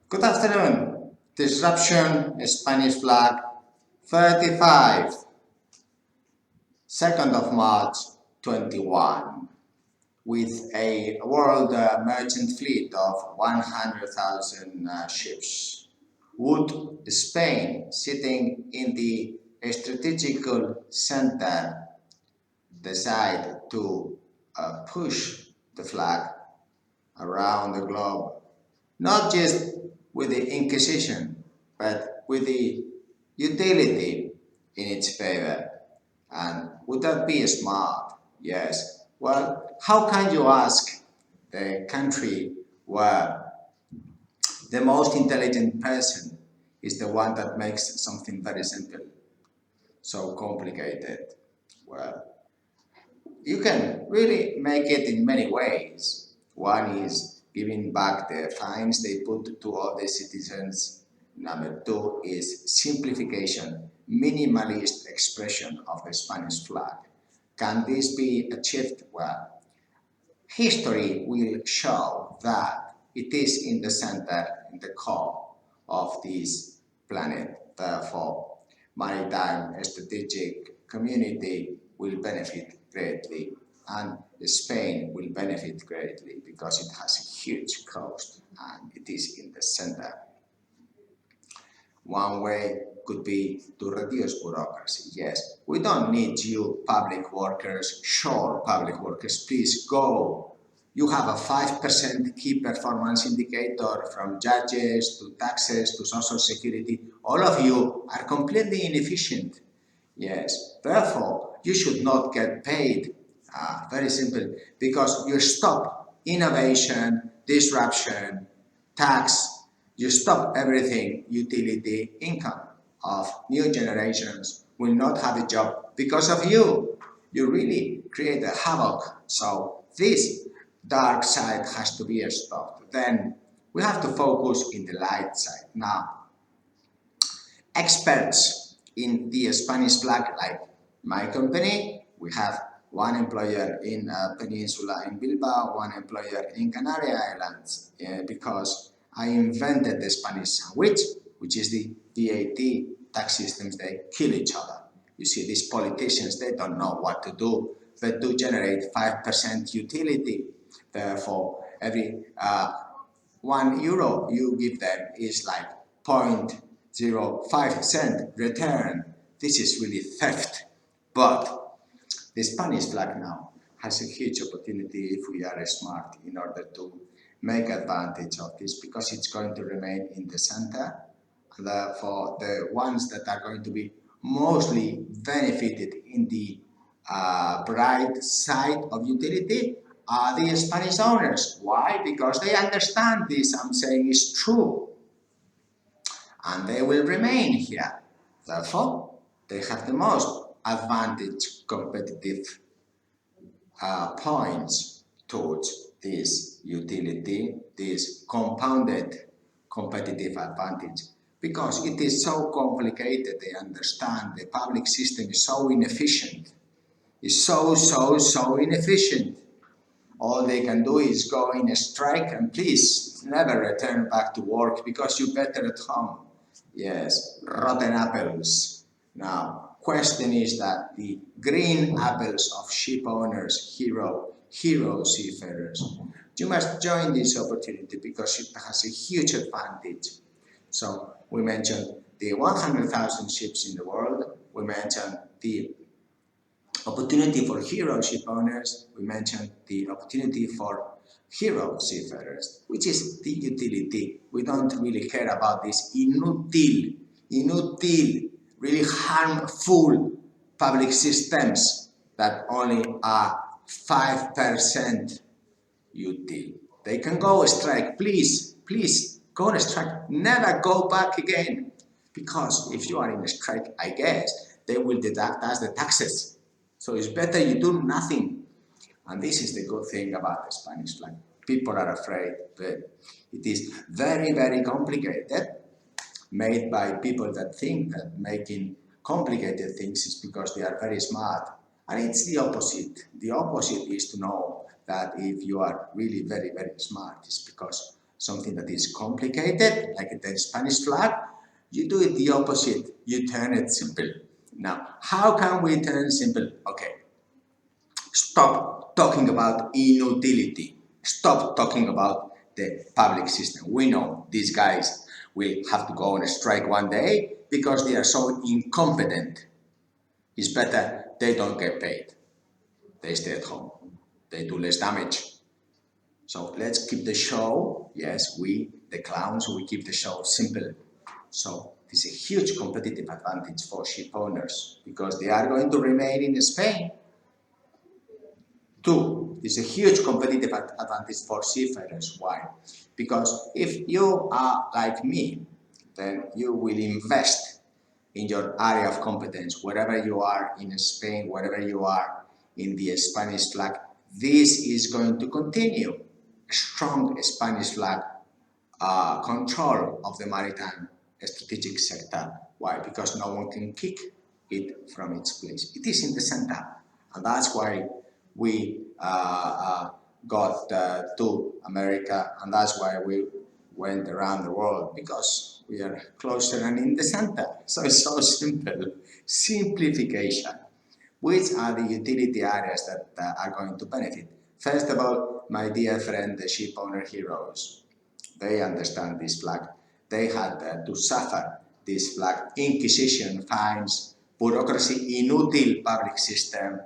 Good afternoon. Disruption Spanish flag 35, 2nd of March 21, with a world merchant fleet of 100,000 ships. Would Spain, sitting in the strategical center, decide to push the flag around the globe, not just with the Inquisition, but with the utility in its favor? And would that be smart? Yes. Well, how can you ask the country where the most intelligent person is the one that makes something very simple so complicated? Well, you can really make it in many ways. One is giving back the fines they put to all the citizens. Number two is simplification, minimalist expression of the Spanish flag. Can this be achieved? Well, history will show that it is in the center, in the core of this planet. Therefore, maritime strategic community will benefit greatly, and Spain will benefit greatly because it has a huge coast and it is in the center. One way could be to reduce bureaucracy. Yes, we don't need you public workers, sure public workers, please go. You have a 5% key performance indicator from judges to taxes to social security. All of you are completely inefficient. Yes, therefore, you should not get paid. Very simple, because you stop innovation, disruption, tax, you stop everything, utility, income of new generations will not have a job because of you. You really create a havoc. So this dark side has to be stopped. Then we have to focus in the light side. Now, experts in the Spanish flag, like my company, we have one employer in Peninsula in Bilbao, one employer in Canary Islands, because I invented the Spanish sandwich, which is the VAT tax systems. They kill each other. You see, these politicians, they don't know what to do, but to generate 5% utility. Therefore, every €1 you give them is like 0.05 return. This is really theft. But the Spanish flag now has a huge opportunity if we are smart in order to make advantage of this, because it's going to remain in the center. For the ones that are going to be mostly benefited in the bright side of utility are the Spanish owners. Why? Because they understand this I'm saying is true, and they will remain here. Therefore, they have the most advantage competitive points towards this utility, this compounded competitive advantage. Because it is so complicated, they understand the public system is so inefficient. It's so inefficient. All they can do is go in a strike and please never return back to work because you're better at home. Yes, rotten apples. Now, question is that the green apples of ship owners, hero seafarers, you must join this opportunity because it has a huge advantage. So we mentioned the 100,000 ships in the world, we mentioned the opportunity for hero ship owners, we mentioned the opportunity for hero seafarers, which is the utility. We don't really care about this inútil, really harmful public systems that only are 5% util. They can go strike, please go on strike, never go back again. Because if you are in a strike, I guess, they will deduct us the taxes. So it's better you do nothing. And this is the good thing about the Spanish flag. People are afraid, but it is very complicated, made by people that think that making complicated things is because they are very smart. And it's the opposite. The opposite is to know that if you are really very smart, it's because something that is complicated, like the Spanish flag, you do it the opposite. You turn it simple. Now, how can we turn it simple? Okay, stop talking about inutility. Stop talking about the public system. We know these guys will have to go on a strike one day because they are so incompetent. It's better they don't get paid. They stay at home. They do less damage. So let's keep the show, yes, we, the clowns, we keep the show simple. So this is a huge competitive advantage for ship owners because they are going to remain in Spain. Two, this is a huge competitive advantage for seafarers. Why? Because if you are like me, then you will invest in your area of competence, wherever you are in Spain, wherever you are in the Spanish flag. This is going to continue. Strong Spanish flag control of the maritime strategic sector. Why? Because no one can kick it from its place. It is in the center, and that's why we got to America, and that's why we went around the world, because we are closer and in the center. So it's so simple. Simplification. Which are the utility areas that are going to benefit? First of all, my dear friend, the ship owner heroes. They understand this flag. They had to suffer this flag. Inquisition, fines, bureaucracy, inutile public system.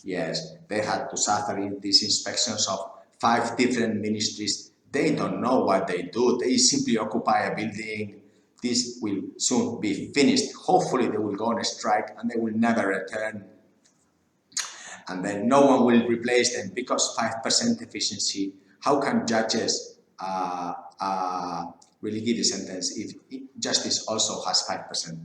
Yes, they had to suffer in these inspections of 5 different ministries. They don't know what they do. They simply occupy a building. This will soon be finished. Hopefully they will go on a strike and they will never return. And then no one will replace them because 5% efficiency. How can judges really give a sentence if justice also has 5%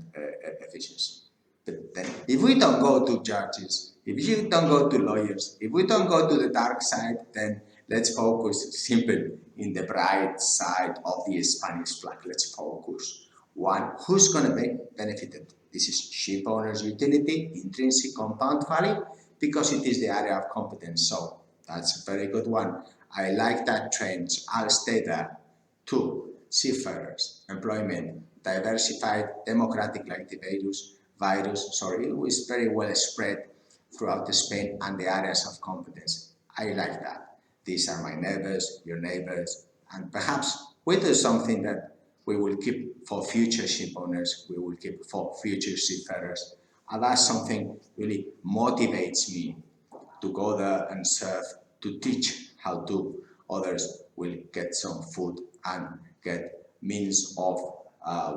efficiency? But then if we don't go to judges, if you don't go to lawyers, if we don't go to the dark side, then let's focus simple in the bright side of the Spanish flag. Let's focus. One, who's going to be benefited? This is ship owners' utility, intrinsic compound value, because it is the area of competence. So that's a very good one. I like that trend. I'll stay there. Two, seafarers, employment, diversified, democratic like the virus, it was very well spread throughout Spain and the areas of competence. I like that. These are my neighbors, your neighbors, and perhaps we do something that we will keep for future ship owners, we will keep for future seafarers. And that's something really motivates me to go there and serve, to teach how to. Others will get some food and get means of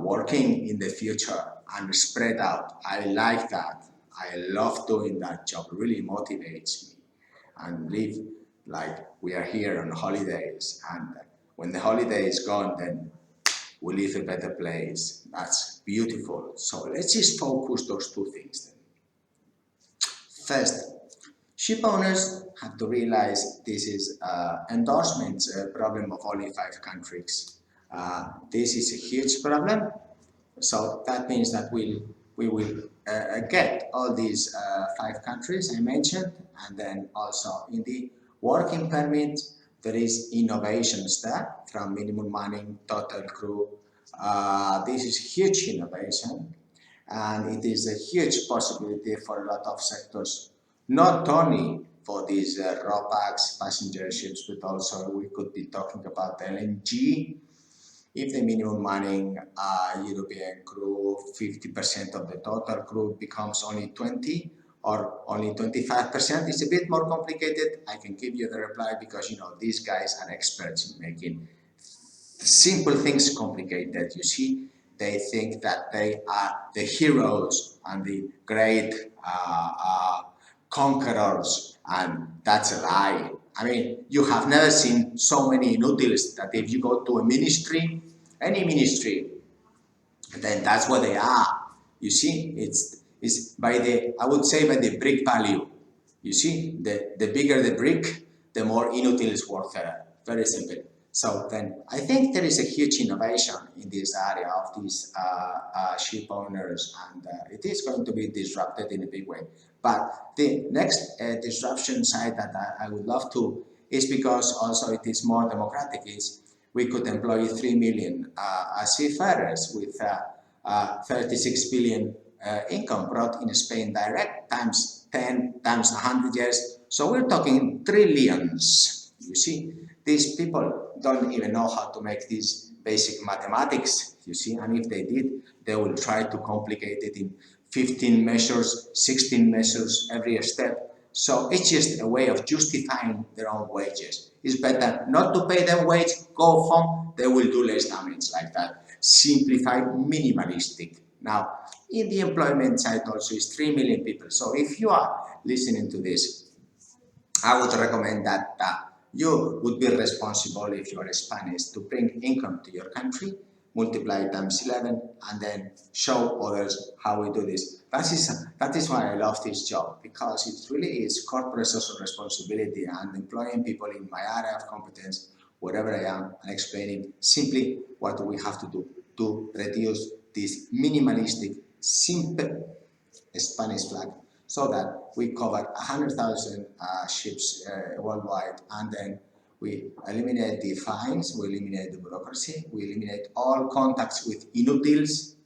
working in the future and spread out. I like that. I love doing that job. It really motivates me. And live like we are here on holidays. And when the holiday is gone, then we live a better place. That's beautiful. So let's just focus those two things then. First, ship owners have to realize this is endorsement problem of only 5 countries. This is a huge problem. So that means that we will get all these 5 countries I mentioned, and then also in the working permit there is innovations there, from minimum manning, total crew. This is huge innovation, and it is a huge possibility for a lot of sectors, not only for these RoPax passenger ships, but also we could be talking about LNG. If the minimum manning European crew, 50% of the total crew becomes only 20 or only 25%, it's a bit more complicated. I can give you the reply because, you know, these guys are experts in making simple things complicated. You see, they think that they are the heroes and the great conquerors, and that's a lie. I mean, you have never seen so many inutiles that if you go to a ministry, any ministry, then that's what they are. You see, it's by the, I would say, by the brick value. You see, the bigger the brick, the more inutiles work there. Very simple. So then I think there is a huge innovation in this area of these ship owners, and it is going to be disrupted in a big way. But the next disruption side that I would love to is because also it is more democratic, is we could employ 3 million seafarers with 36 billion income brought in Spain direct times 10 times 100 years. So we're talking trillions. You see, these people don't even know how to make these basic mathematics, you see, and if they did, they will try to complicate it in 15 measures, 16 measures every step. So it's just a way of justifying their own wages. It's better not to pay them wage, go home, they will do less damage like that. Simplified, minimalistic. Now, in the employment side also is 3 million people. So if you are listening to this, I would recommend that you would be responsible if you are Spanish to bring income to your country, multiply times 11, and then show others how we do this. That is why I love this job, because it really is corporate social responsibility and employing people in my area of competence, wherever I am, and explaining simply what we have to do to reduce this minimalistic, simple Spanish flag, so that we cover 100,000 ships worldwide, and then we eliminate the fines, we eliminate the bureaucracy, we eliminate all contacts with inutils.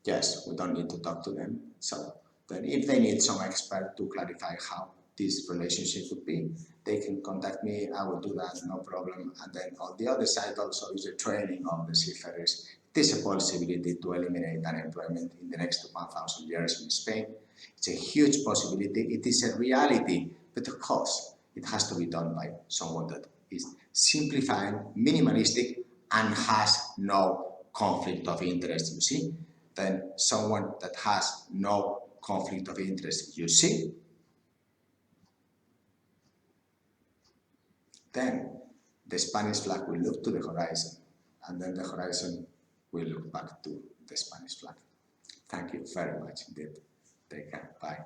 Yes, we don't need to talk to them. So then if they need some expert to clarify how this relationship would be, they can contact me, I will do that, no problem. And then on the other side also is the training of the seafarers. It is a possibility to eliminate unemployment in the next 1,000 years in Spain. It's a huge possibility, it is a reality, but of course it has to be done by someone that is simplifying, minimalistic, and has no conflict of interest, you see? Then someone that has no conflict of interest, you see? Then the Spanish flag will look to the horizon, and then the horizon will look back to the Spanish flag. Thank you very much indeed. Take care. Bye.